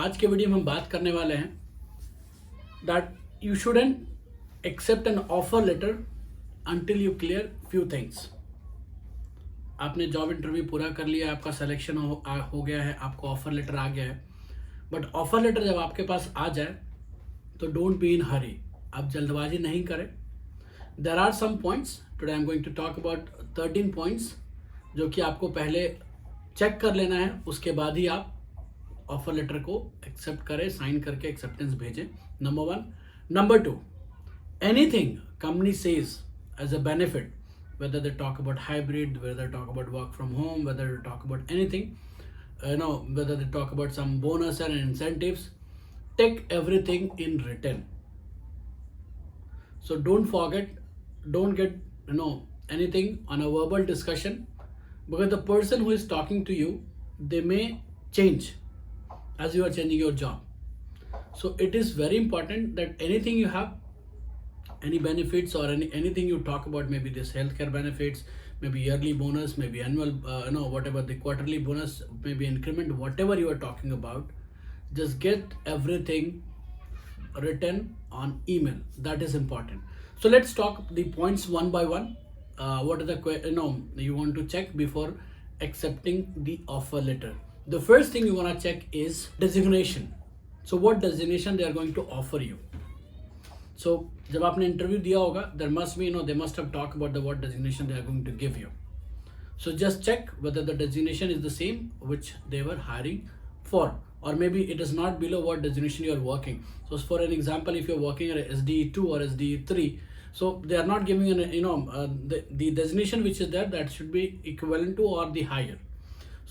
आज के वीडियो में हम बात करने वाले हैं that you shouldn't accept an offer letter until you clear few things. आपने जॉब इंटरव्यू पूरा कर लिया, आपका सिलेक्शन हो गया है, आपको ऑफर लेटर आ गया है। बट ऑफर लेटर जब आपके पास आ जाए तो डोंट बी इन हरी, आप जल्दबाजी नहीं करें। There are some points, today I am going to talk about 13 points जो कि आपको पहले चेक कर लेना है, उसके बाद ही आप ऑफर लेटर को एक्सेप्ट करें, साइन करके एक्सेप्टेंस भेजें। Number 1। Number 2, anything company says as a benefit, whether they talk about hybrid, whether they talk about work from home, whether they talk about anything, whether they talk about some bonus and incentives, take everything in written. So don't forget, don't get anything on a verbal discussion, because the person who is talking to you, they may change as you are changing your job. So it is very important that anything you have, any benefits or anything you talk about, maybe this healthcare benefits, maybe yearly bonus, maybe annual, whatever the quarterly bonus, maybe increment, whatever you are talking about, just get everything written on email. That is important. So let's talk the points one by one. What are the you want to check before accepting the offer letter? The first thing you want to check is designation. So what designation they are going to offer you? So जब आपने interview दिया होगा, there must be, they must have talked about the what designation they are going to give you. So just check whether the designation is the same which they were hiring for, or maybe it is not below what designation you are working. So for an example, if you're working at SDE2 or SDE3, so they are not giving the designation which is there, that should be equivalent to or the higher.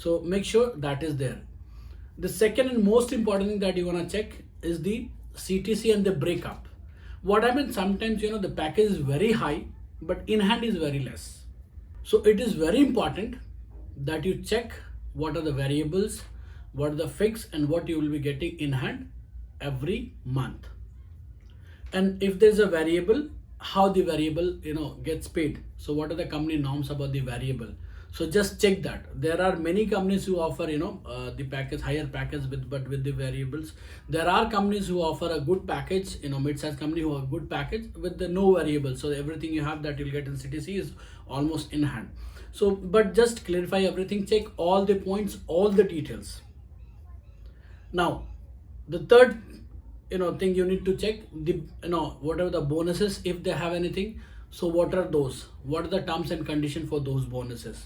So make sure that is there. The second and most important thing that you want to check is the CTC and the breakup. What I mean, sometimes the package is very high but in hand is very less. So it is very important that you check what are the variables, what are the fixed, and what you will be getting in hand every month. And if there's a variable, how the variable gets paid. So what are the company norms about the variable? So just check that. There are many companies who offer the package, higher package with the variables. There are companies who offer a good package, mid-size company who have a good package with the no variables. So everything you have that you'll get in CTC is almost in hand. So but just clarify everything, check all the points, all the details. Now the third thing you need to check, the what are the bonuses, if they have anything. So what are those, what are the terms and conditions for those bonuses?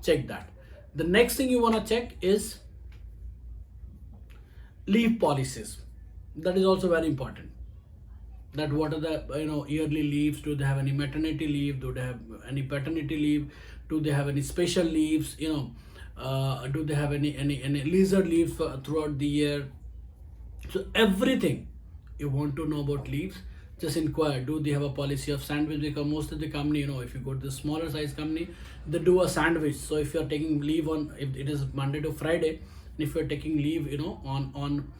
Check that. The next thing you want to check is leave policies. That is also very important, that what are the yearly leaves, do they have any maternity leave, do they have any paternity leave, do they have any special leaves, do they have any leisure leaves throughout the year. So everything you want to know about leaves, just inquire. Do they have a policy of sandwich? Because most of the company, if you go to the smaller size company, they do a sandwich. So if you're taking leave on, if it is Monday to Friday, and if you're taking leave on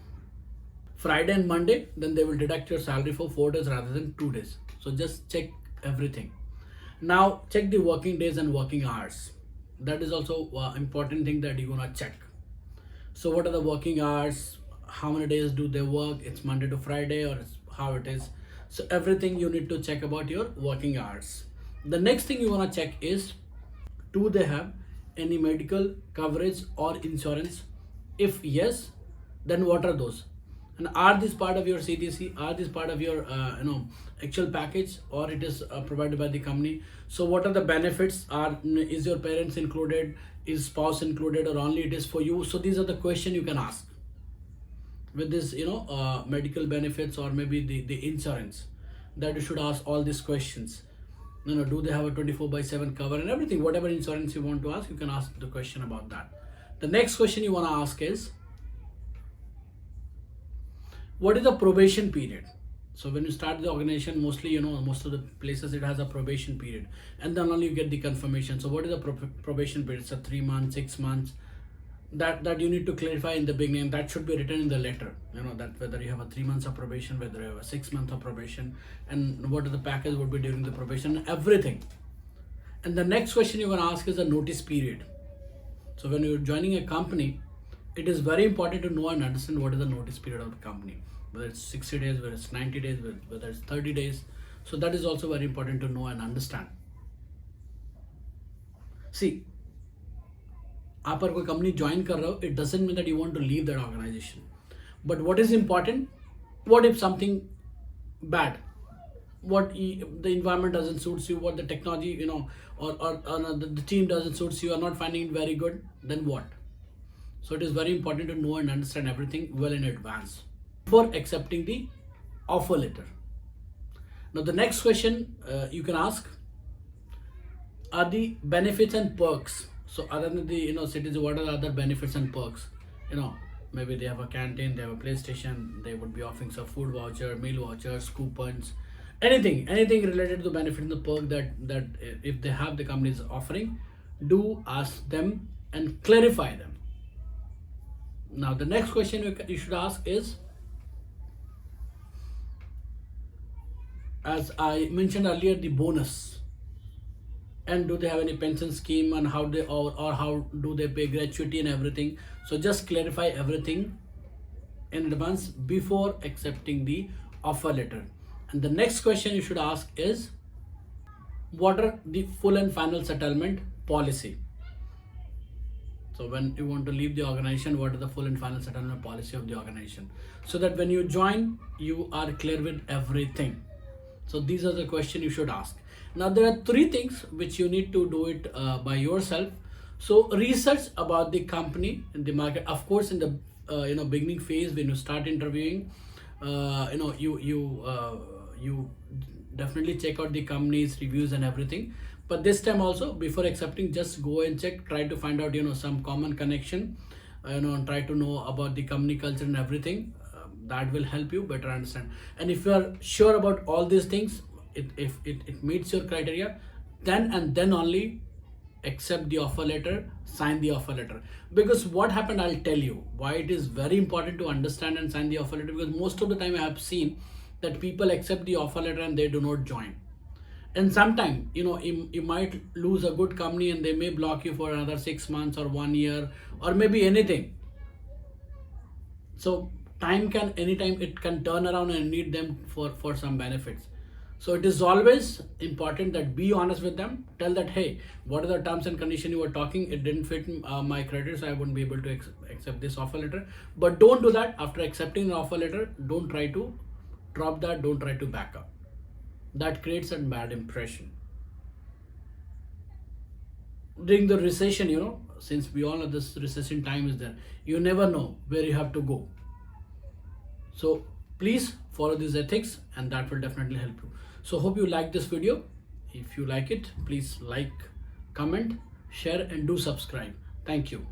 Friday and Monday, then they will deduct your salary for 4 days rather than 2 days. So just check everything. Now check the working days and working hours. That is also important thing that you're gonna check. So what are the working hours, how many days do they work, it's Monday to Friday, or it's how it is. So everything you need to check about your working hours. The next thing you want to check is, do they have any medical coverage or insurance? If yes, then what are those? And are this part of your CTC? Are this part of your actual package, or it is provided by the company? So what are the benefits? Is your parents included? Is spouse included, or only it is for you? So these are the questions you can ask with this medical benefits, or maybe the insurance, that you should ask all these questions. Do they have a 24/7 cover and everything? Whatever insurance you want to ask, you can ask the question about that. The next question you want to ask is, what is the probation period? So when you start the organization, mostly most of the places it has a probation period, and then only you get the confirmation. So what is the probation period? It's a 3 months, 6 months. That you need to clarify in the beginning. That should be written in the letter, that whether you have a 3 months of probation, whether you have a 6 months of probation, and what the package would be during the probation, everything. And the next question you're going to ask is the notice period. So when you're joining a company, it is very important to know and understand what is the notice period of the company, whether it's 60 days, whether it's 90 days, whether it's 30 days. So that is also very important to know and understand. See, आप अगर कोई company join कर रहे हो, it doesn't mean that you want to leave that organization. But what is important, what if something bad, the environment doesn't suit you, what the technology, or the team doesn't suit you, are not finding it very good, then what? So it is very important to know and understand everything well in advance before accepting the offer letter. Now the next question you can ask are the benefits and perks. So other than the citizens, what are the other benefits and perks? Maybe they have a canteen, they have a PlayStation, they would be offering some food voucher, meal vouchers, coupons, anything related to benefit and the perk that if they have, the company is offering. Do ask them and clarify them. Now the next question you should ask is, as I mentioned earlier, the bonus. And do they have any pension scheme, and how they or how do they pay gratuity and everything? So just clarify everything in advance before accepting the offer letter. And the next question you should ask is, what are the full and final settlement policy? So when you want to leave the organization, what is the full and final settlement policy of the organization? So that when you join, you are clear with everything. So these are the questions you should ask. Now there are 3 things which you need to do it by yourself. So research about the company and the market. Of course, in the beginning phase when you start interviewing, you definitely check out the company's reviews and everything. But this time also, before accepting, just go and check. Try to find out some common connection. And try to know about the company culture and everything. That will help you better understand. And if you are sure about all these things, if it meets your criteria, then and then only accept the offer letter, sign the offer letter. Because what happened, I'll tell you why it is very important to understand and sign the offer letter. Because most of the time I have seen that people accept the offer letter and they do not join. And sometimes you might lose a good company and they may block you for another 6 months or 1 year or maybe anything. So anytime it can turn around and need them for some benefits. So it is always important that be honest with them. Tell that, hey, what are the terms and conditions you were talking? It didn't fit my criteria, so I wouldn't be able to accept this offer letter. But don't do that. After accepting the offer letter, don't try to drop that. Don't try to back up. That creates a bad impression. During the recession, since we all know this recession time is there, you never know where you have to go. So please follow these ethics and that will definitely help you. So hope you like this video. If you like it, please like, comment, share and do subscribe. Thank you.